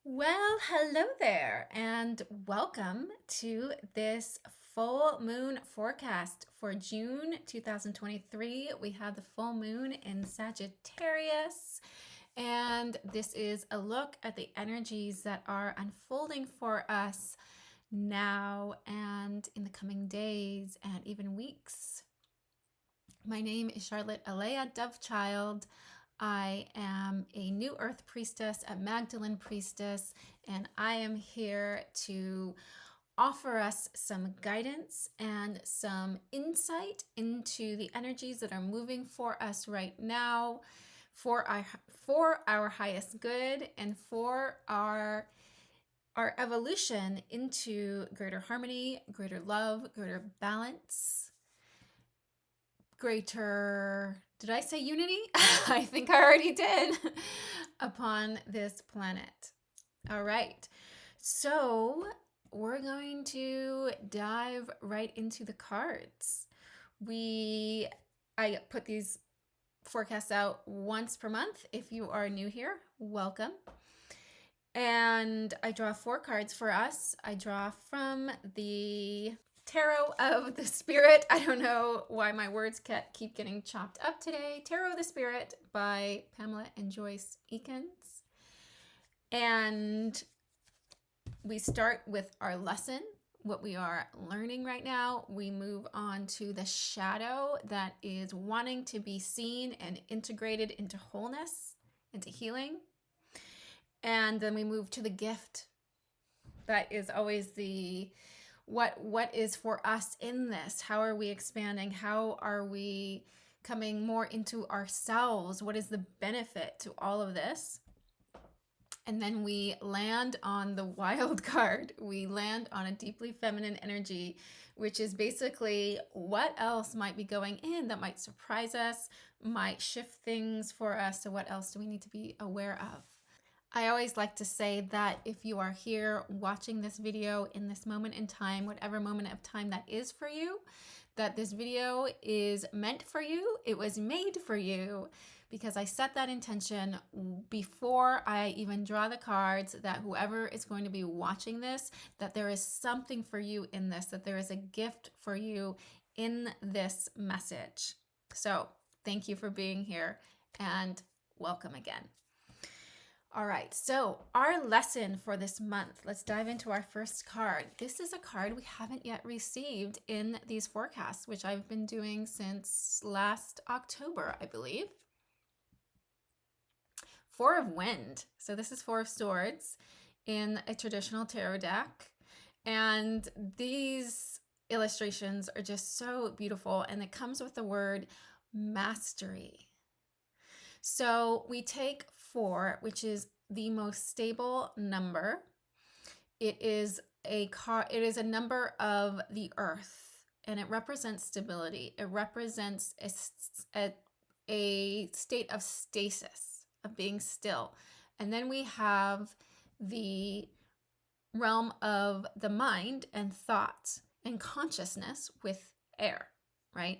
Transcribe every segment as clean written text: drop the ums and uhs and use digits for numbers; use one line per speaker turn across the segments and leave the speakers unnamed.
Well, hello there, and welcome to this full moon forecast for June 2023. We have the full moon in Sagittarius, and this is a look at the energies that are unfolding for us now and in the coming days and even weeks. My name is Charlotte Alea Dovechild. I am a New Earth Priestess, a Magdalene Priestess, and I am here to offer us some guidance and some insight into the energies that are moving for us right now, for our highest good, and for our evolution into greater harmony, greater love, greater balance, greater, did I say unity? I think I already did, upon this planet. All right. So we're going to dive right into the cards. I put these forecasts out once per month. If you are new here, welcome. And I draw 4 cards for us. I draw from the Tarot of the Spirit. I don't know why my words keep getting chopped up today. Tarot of the Spirit by Pamela and Joyce Eakins. And we start with our lesson, what we are learning right now. We move on to the shadow that is wanting to be seen and integrated into wholeness, into healing. And then we move to the gift. That is always the what is for us in this? How are we expanding? How are we coming more into ourselves? What is the benefit to all of this? And then we land on the wild card. We land on a deeply feminine energy, which is basically what else might be going in that might surprise us, might shift things for us. So what else do we need to be aware of? I always like to say that if you are here watching this video in this moment in time, whatever moment of time that is for you, that this video is meant for you. It was made for you because I set that intention before I even draw the cards, that whoever is going to be watching this, that there is something for you in this, that there is a gift for you in this message. So thank you for being here and welcome again. All right, so our lesson for this month, let's dive into our first card. This is a card we haven't yet received in these forecasts, which I've been doing since last October, I believe. 4 of Wind. So this is 4 of Swords in a traditional tarot deck. And these illustrations are just so beautiful, and it comes with the word mastery. So we take 4, which is the most stable number. It is a number of the earth, and it represents stability. It represents a state of stasis, of being still. And then we have the realm of the mind and thoughts and consciousness with air, right?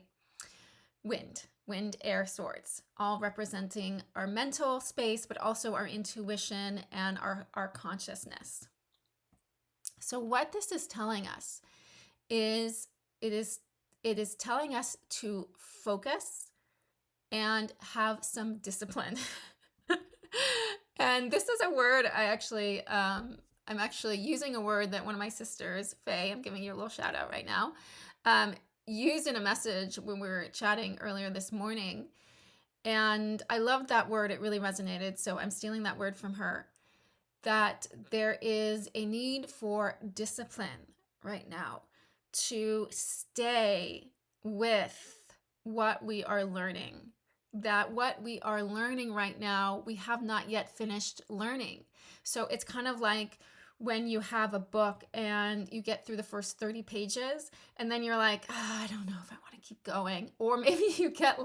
Wind, air, swords, all representing our mental space, but also our intuition and our consciousness. So what this is telling us is it is telling us to focus and have some discipline. And this is a word I'm actually using a word that one of my sisters, Faye, I'm giving you a little shout out right now, used in a message when we were chatting earlier this morning. And I loved that word. It really resonated. So I'm stealing that word from her, that there is a need for discipline right now to stay with what we are learning. That what we are learning right now, we have not yet finished learning. So it's kind of like when you have a book and you get through the first 30 pages and then you're like, I don't know if I want to keep going. Or maybe you get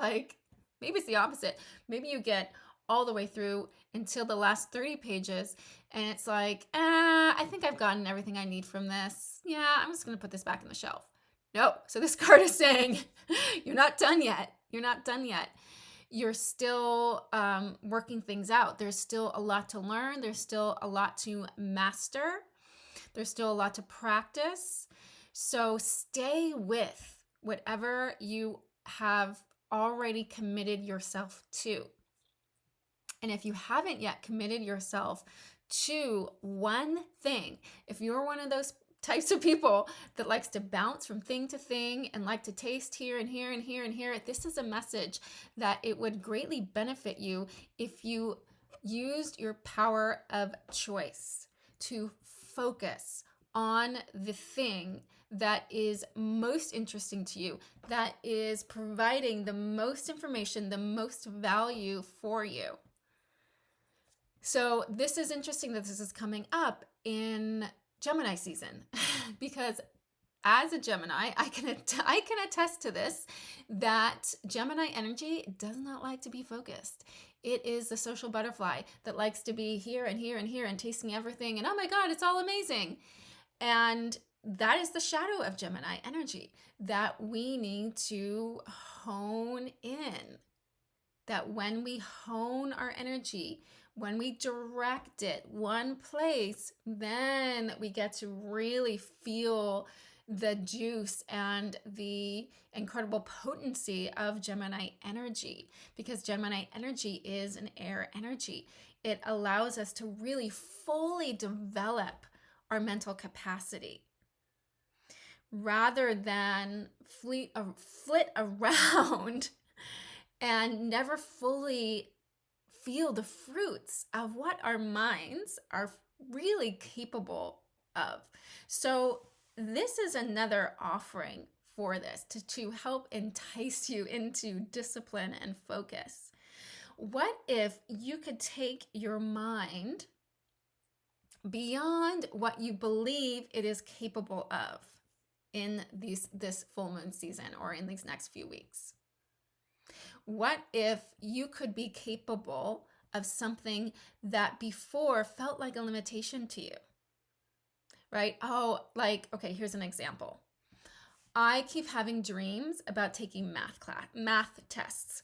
maybe it's the opposite. Maybe you get all the way through until the last 30 pages and it's like, I think I've gotten everything I need from this. Yeah, I'm just going to put this back on the shelf. No. So this card is saying, you're not done yet. You're not done yet. You're still working things out. There's still a lot to learn. There's still a lot to master. There's still a lot to practice. So stay with whatever you have already committed yourself to. And if you haven't yet committed yourself to one thing, if you're one of those types of people that likes to bounce from thing to thing and like to taste here and here and here and here, this is a message that it would greatly benefit you if you used your power of choice to focus on the thing that is most interesting to you, that is providing the most information, the most value for you. So this is interesting that this is coming up in Gemini season because as a Gemini, I can attest to this, that Gemini energy does not like to be focused. It is the social butterfly that likes to be here and here and here and tasting everything. And oh my God, it's all amazing. And that is the shadow of Gemini energy that we need to hone in. That when we hone our energy, when we direct it one place, then we get to really feel the juice and the incredible potency of Gemini energy, because Gemini energy is an air energy. It allows us to really fully develop our mental capacity rather than flit around and never fully feel the fruits of what our minds are really capable of. So this is another offering for this to help entice you into discipline and focus. What if you could take your mind beyond what you believe it is capable of in this full moon season or in these next few weeks? What if you could be capable of something that before felt like a limitation to you? Right? Oh, like, okay, here's an example. I keep having dreams about taking math tests.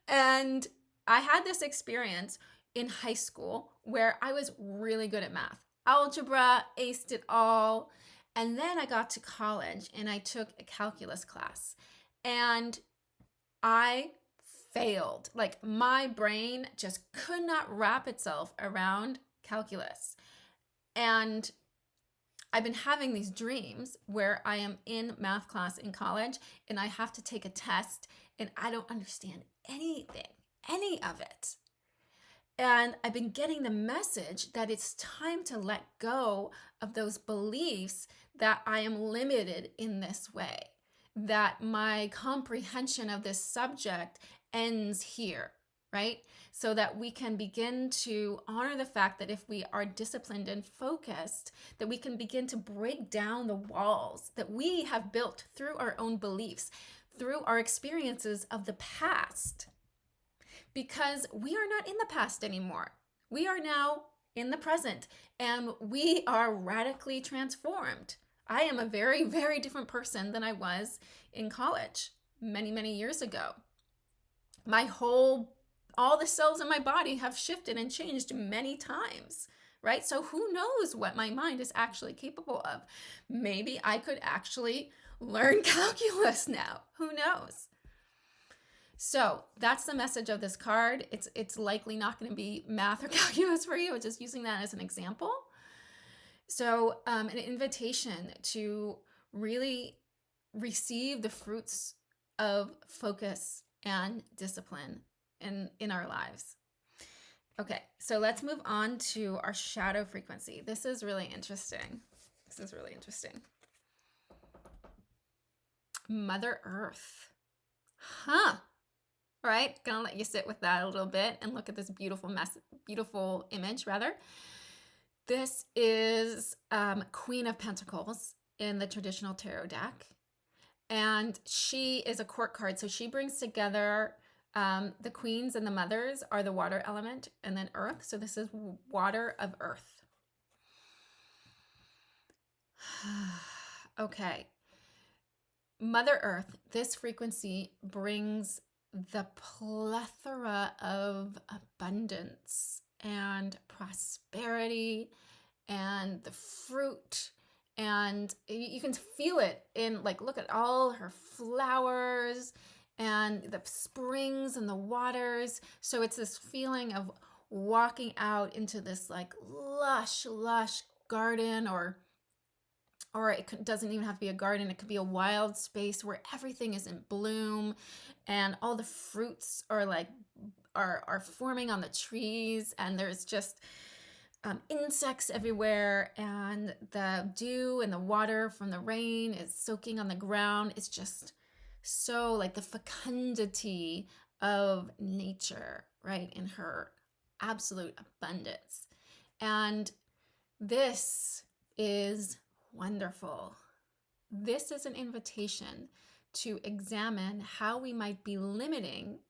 And I had this experience in high school where I was really good at math. Algebra, aced it all. And then I got to college and I took a calculus class. And I failed. Like my brain just could not wrap itself around calculus. And I've been having these dreams where I am in math class in college and I have to take a test and I don't understand anything, any of it. And I've been getting the message that it's time to let go of those beliefs that I am limited in this way, that my comprehension of this subject ends here, right? So that we can begin to honor the fact that if we are disciplined and focused, that we can begin to break down the walls that we have built through our own beliefs, through our experiences of the past. Because we are not in the past anymore. We are now in the present and we are radically transformed. I am a very, very different person than I was in college many, many years ago. All the cells in my body have shifted and changed many times, right? So who knows what my mind is actually capable of? Maybe I could actually learn calculus now. Who knows? So that's the message of this card. It's likely not going to be math or calculus for you. It's just using that as an example. So an invitation to really receive the fruits of focus and discipline in our lives. Okay, so let's move on to our shadow frequency. This is really interesting. Mother Earth. Huh. All right, gonna let you sit with that a little bit and look at this beautiful image, rather. This is Queen of Pentacles in the traditional tarot deck. And she is a court card. So she brings together the queens and the mothers are the water element and then earth. So this is water of earth. Okay. Mother Earth, this frequency brings the plethora of abundance and prosperity and the fruit. And you can feel it in, like, look at all her flowers and the springs and the waters. So it's this feeling of walking out into this like lush, lush garden, or doesn't even have to be a garden. It could be a wild space where everything is in bloom and all the fruits are like are forming on the trees, and there's just insects everywhere, and the dew and the water from the rain is soaking on the ground. It's just so like the fecundity of nature, right, in her absolute abundance. And this is wonderful. This is an invitation to examine how we might be limiting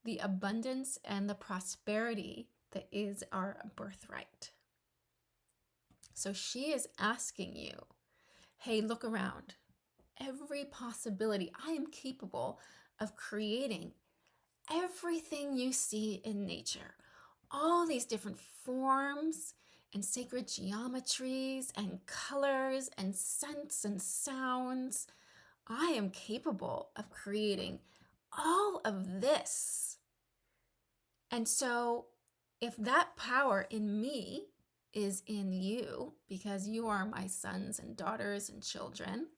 the abundance and the prosperity that is our birthright. So she is asking you, hey, look around. Every possibility. I am capable of creating everything you see in nature. All these different forms and sacred geometries and colors and scents and sounds. I am capable of creating all of this. And so if that power in me is in you, because you are my sons and daughters and children,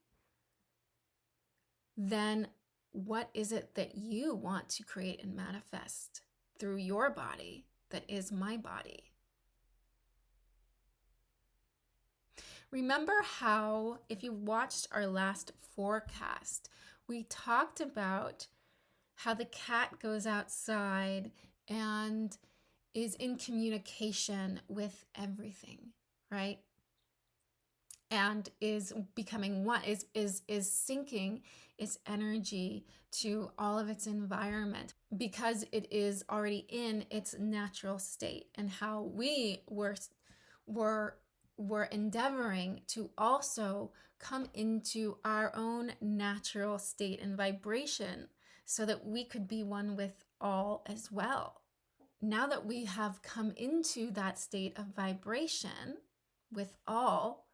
then what is it that you want to create and manifest through your body that is my body? Remember how, if you watched our last forecast, we talked about how the cat goes outside and is in communication with everything, right? And is becoming one, is syncing its energy to all of its environment because it is already in its natural state. And how we were endeavoring to also come into our own natural state and vibration so that we could be one with all as well. Now that we have come into that state of vibration with all,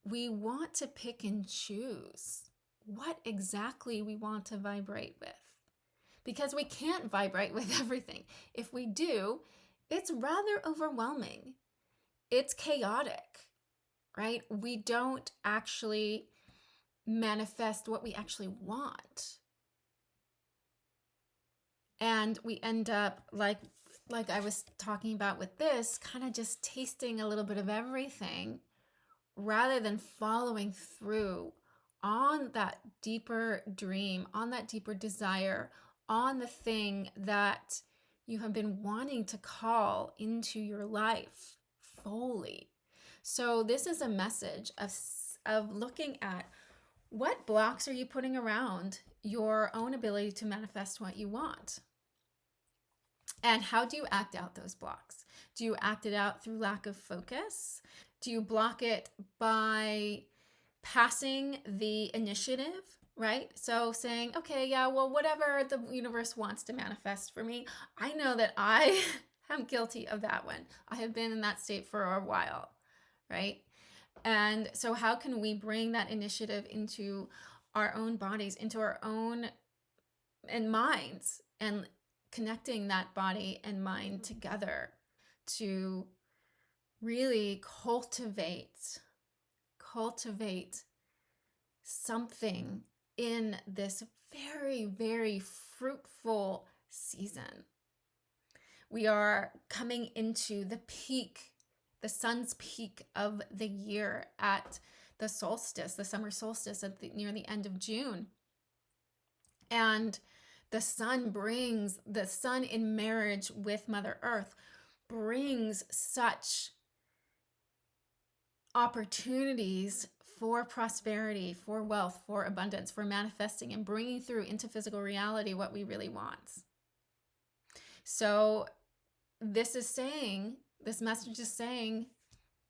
we want to pick and choose what exactly we want to vibrate with, because we can't vibrate with everything. If we do, it's rather overwhelming. It's chaotic, right? We don't actually manifest what we actually want. And we end up like I was talking about with this, kind of just tasting a little bit of everything rather than following through on that deeper dream, on that deeper desire, on the thing that you have been wanting to call into your life fully. So this is a message of looking at what blocks are you putting around your own ability to manifest what you want. And how do you act out those blocks? Do you act it out through lack of focus? Do you block it by passing the initiative, right? So saying, okay, yeah, well, whatever the universe wants to manifest for me. I know that I am guilty of that one. I have been in that state for a while, right? And so how can we bring that initiative into our own bodies, into our own and minds, and connecting that body and mind together to really cultivate something in this very, very fruitful season. We are coming into the peak, the sun's peak of the year at the solstice, the summer solstice near the end of June. And the sun in marriage with Mother Earth brings such opportunities for prosperity, for wealth, for abundance, for manifesting and bringing through into physical reality what we really want. So this message is saying,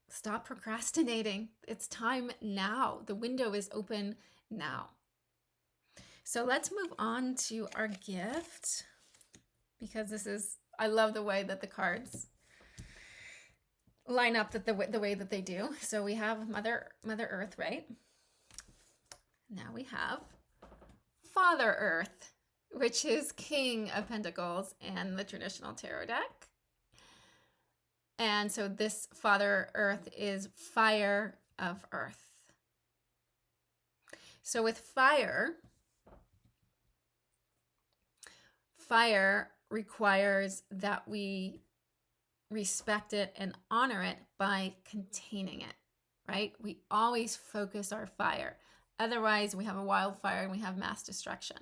stop procrastinating. It's time now. The window is open now. So let's move on to our gift, because I love the way that the cards line up the way that they do. So we have Mother Earth, right? Now we have Father Earth, which is King of Pentacles in the traditional tarot deck. And so this Father Earth is fire of earth. So with fire requires that we respect it and honor it by containing it, right? We always focus our fire. Otherwise, we have a wildfire and we have mass destruction.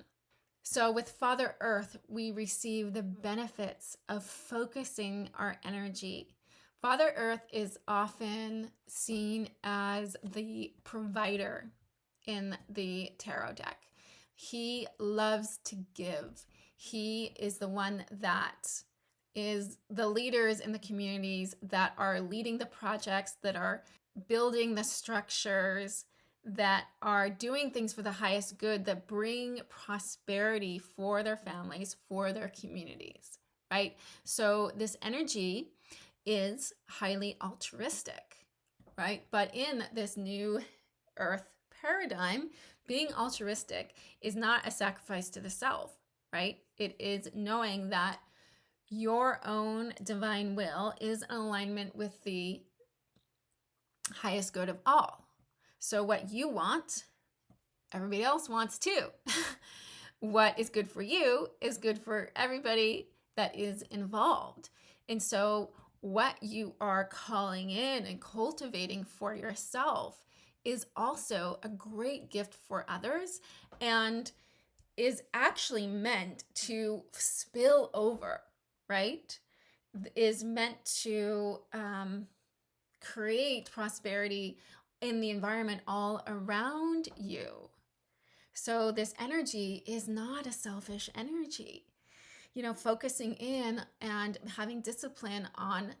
So with Father Earth, we receive the benefits of focusing our energy. Father Earth is often seen as the provider in the tarot deck. He loves to give. He is the one that is the leaders in the communities that are leading the projects, that are building the structures, that are doing things for the highest good, that bring prosperity for their families, for their communities, right? So this energy is highly altruistic, right? But in this new earth paradigm, being altruistic is not a sacrifice to the self, right? It is knowing that your own divine will is in alignment with the highest good of all. So what you want, everybody else wants too. What is good for you is good for everybody that is involved. And so what you are calling in and cultivating for yourself is also a great gift for others, and is actually meant to spill over, right? Is meant to create prosperity in the environment all around you. So this energy is not a selfish energy. You know, focusing in and having discipline on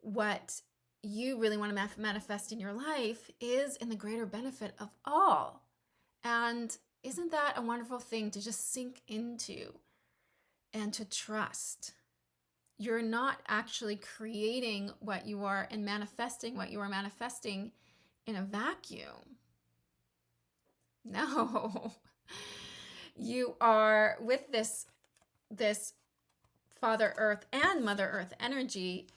what you really want to manifest in your life is in the greater benefit of all. And isn't that a wonderful thing to just sink into and to trust? You're not actually creating what you are and manifesting what you are manifesting in a vacuum. No. You are, with this Father Earth and Mother Earth energy,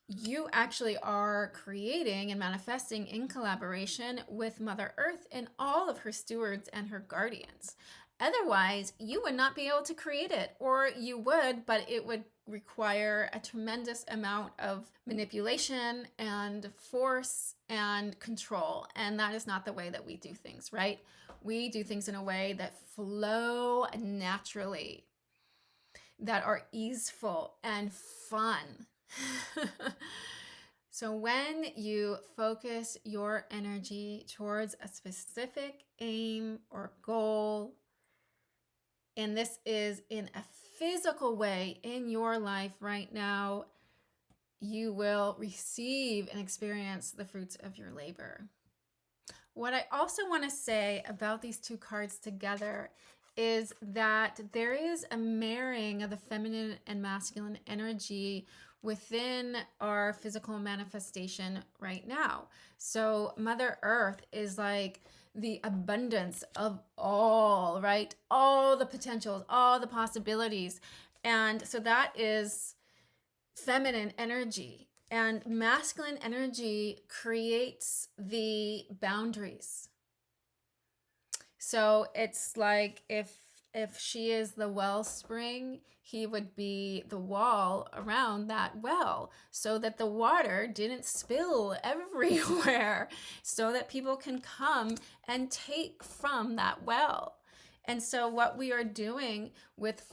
you actually are creating and manifesting in collaboration with Mother Earth and all of her stewards and her guardians. Otherwise, you would not be able to create it, or you would, but it would require a tremendous amount of manipulation and force and control. And that is not the way that we do things, right? We do things in a way that flow naturally, that are easeful and fun. So when you focus your energy towards a specific aim or goal, and this is in a physical way in your life right now, you will receive and experience the fruits of your labor. What I also want to say about these two cards together is that there is a marrying of the feminine and masculine energy within our physical manifestation right now. So Mother Earth is like the abundance of all, right? All the potentials, all the possibilities. And so that is feminine energy. And masculine energy creates the boundaries. So it's like if she is the wellspring, he would be the wall around that well, so that the water didn't spill everywhere, so that people can come and take from that well. And so what we are doing with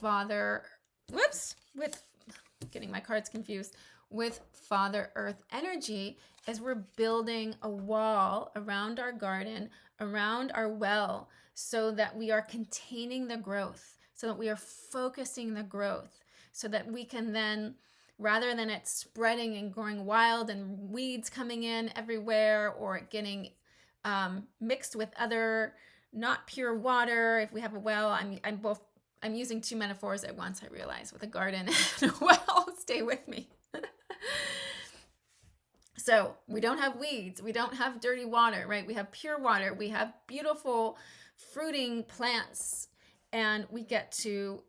getting my cards confused, with Father Earth energy, is we're building a wall around our garden, around our well, so that we are containing the growth, so that we are focusing the growth, so that we can then, rather than it spreading and growing wild and weeds coming in everywhere, or getting mixed with other not pure water. If we have a well, I'm using two metaphors at once, I realize, with a garden and a well. Stay with me. So we don't have weeds. We don't have dirty water, right? We have pure water. We have beautiful fruiting plants. And we get to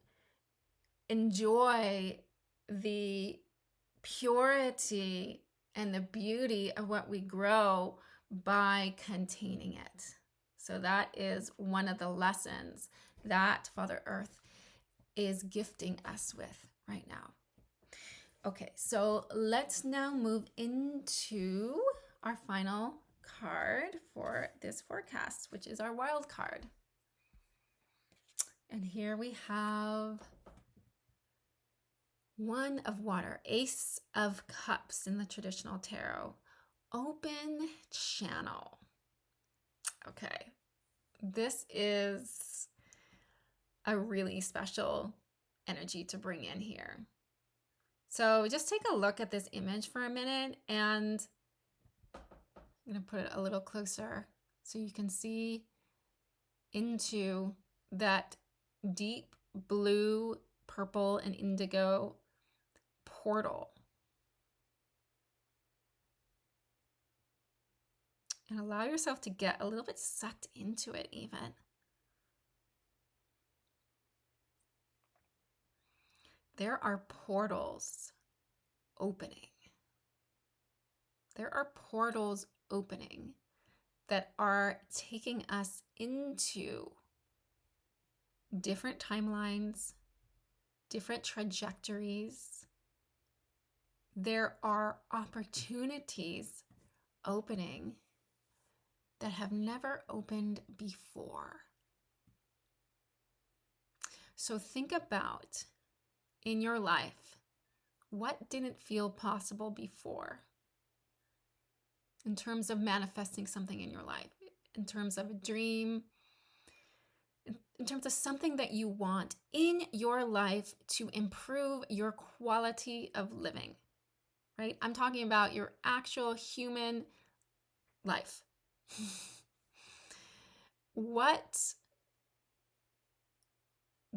enjoy the purity and the beauty of what we grow by containing it. So that is one of the lessons that Father Earth is gifting us with right now. Okay, so let's now move into our final card for this forecast, which is our wild card. And here we have One of Water, Ace of Cups in the traditional tarot. Open channel. Okay, this is a really special energy to bring in here. So just take a look at this image for a minute, and I'm going to put it a little closer so you can see into that deep blue, purple, and indigo portal. And allow yourself to get a little bit sucked into it even. There are portals opening. There are portals opening that are taking us into different timelines, different trajectories. There are opportunities opening that have never opened before. So think about in your life, what didn't feel possible before in terms of manifesting something in your life, in terms of a dream, in terms of something that you want in your life to improve your quality of living, right? I'm talking about your actual human life. What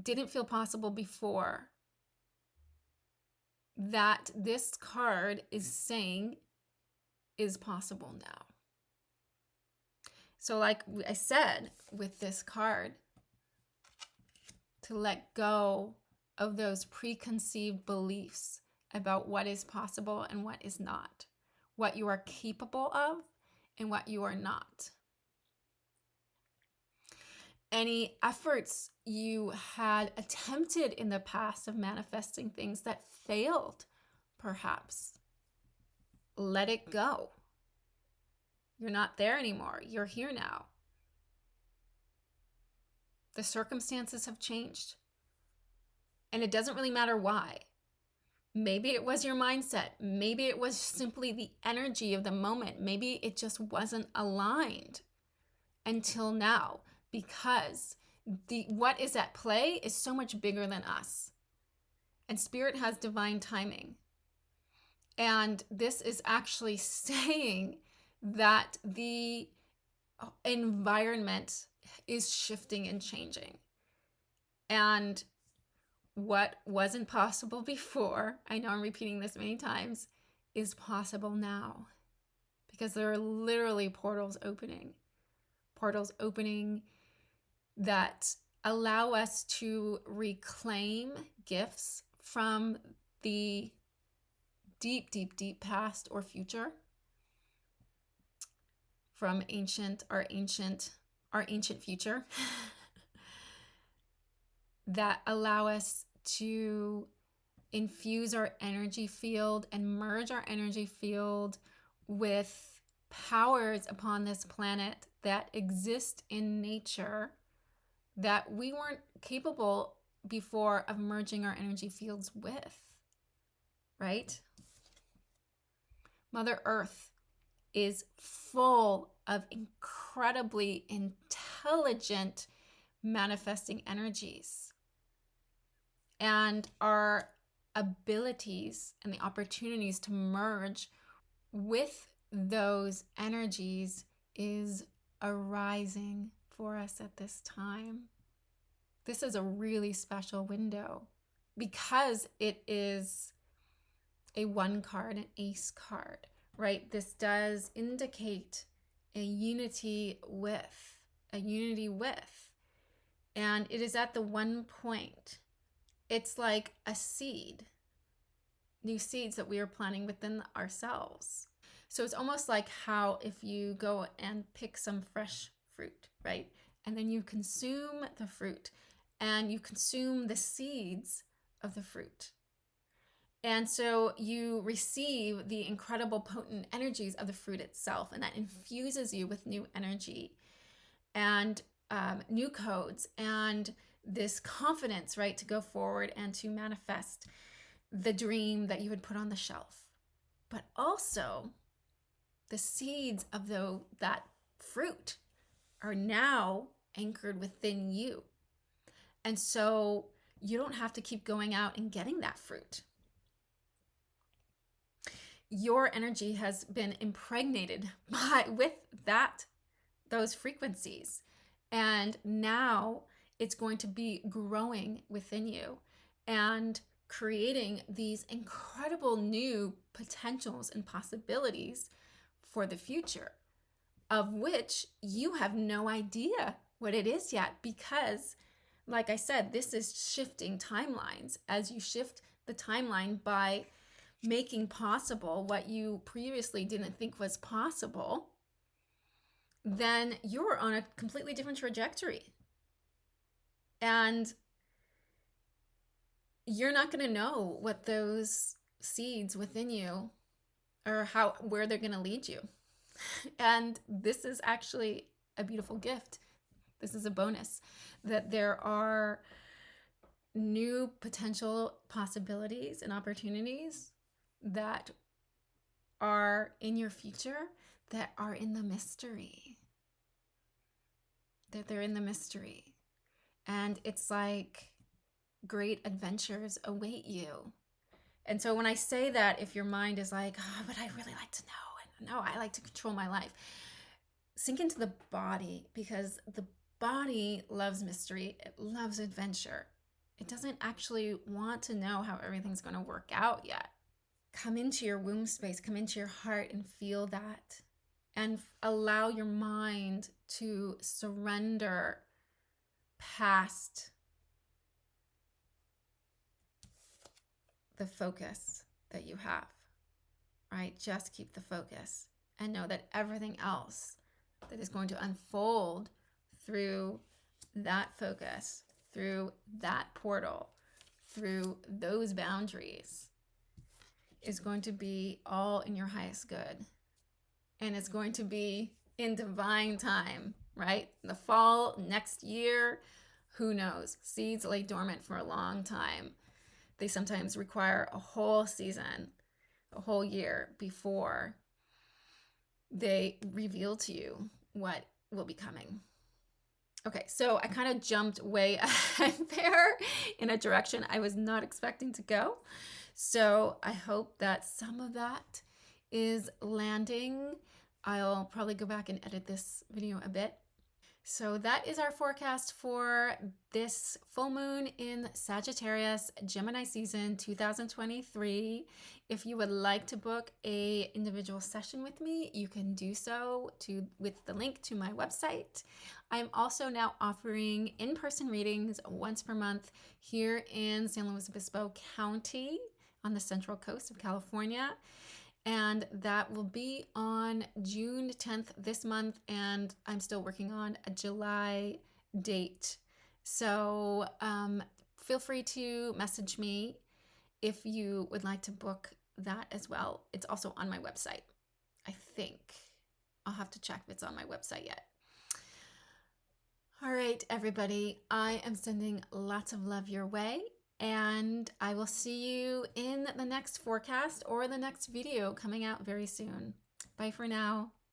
didn't feel possible before that this card is saying is possible now? So like I said with this card, to let go of those preconceived beliefs about what is possible and what is not, what you are capable of and what you are not. Any efforts you had attempted in the past of manifesting things that failed, perhaps, let it go. You're not there anymore. You're here now. The circumstances have changed. And it doesn't really matter why. Maybe it was your mindset. Maybe it was simply the energy of the moment. Maybe it just wasn't aligned until now, because what is at play is so much bigger than us. And Spirit has divine timing. And this is actually saying that the environment is shifting and changing. And what wasn't possible before, I know I'm repeating this many times, is possible now. Because there are literally portals opening that allow us to reclaim gifts from the deep, deep, deep past or future, from our ancient future, that allow us to infuse our energy field and merge our energy field with powers upon this planet that exist in nature that we weren't capable before of merging our energy fields with, right? Mother Earth is full of incredibly intelligent manifesting energies. And our abilities and the opportunities to merge with those energies is arising for us at this time. This is a really special window because it is a 1 card, an ace card, right? This does indicate a unity with, and it is at the one point. It's like a seed, new seeds that we are planting within ourselves. So it's almost like how if you go and pick some fresh fruit, right? And then you consume the fruit and you consume the seeds of the fruit. And so you receive the incredible potent energies of the fruit itself, and that infuses you with new energy and new codes and this confidence, right, to go forward and to manifest the dream that you had put on the shelf. But also the seeds of that fruit are now anchored within you. And so you don't have to keep going out and getting that fruit. Your energy has been impregnated with those frequencies. And now it's going to be growing within you and creating these incredible new potentials and possibilities for the future, of which you have no idea what it is yet, because, like I said, this is shifting timelines. As you shift the timeline by making possible what you previously didn't think was possible, then you're on a completely different trajectory. And you're not going to know what those seeds within you or where they're going to lead you. And this is actually a beautiful gift. This is a bonus, that there are new potential possibilities and opportunities that are in your future that are in the mystery. That they're in the mystery. And it's like great adventures await you. And so when I say that, if your mind is like, oh, but I really like to know, and no, I like to control my life, sink into the body, because the body loves mystery. It loves adventure. It doesn't actually want to know how everything's going to work out yet. Come into your womb space, come into your heart and feel that. And allow your mind to surrender past the focus that you have, right? Just keep the focus and know that everything else that is going to unfold through that focus, through that portal, through those boundaries is going to be all in your highest good. And it's going to be in divine time, right? The fall, next year, who knows? Seeds lay dormant for a long time. They sometimes require a whole season, a whole year before they reveal to you what will be coming. Okay, so I kind of jumped way ahead there in a direction I was not expecting to go. So I hope that some of that is landing. I'll probably go back and edit this video a bit. So that is our forecast for this full moon in Sagittarius, Gemini season 2023. If you would like to book an individual session with me, you can do so with the link to my website. I'm also now offering in-person readings once per month here in San Luis Obispo County on the Central Coast of California. And that will be on June 10th this month, and I'm still working on a July date. So feel free to message me if you would like to book that as well. It's also on my website, I think. I'll have to check if it's on my website yet. All right, everybody, I am sending lots of love your way. And I will see you in the next forecast or the next video coming out very soon. Bye for now.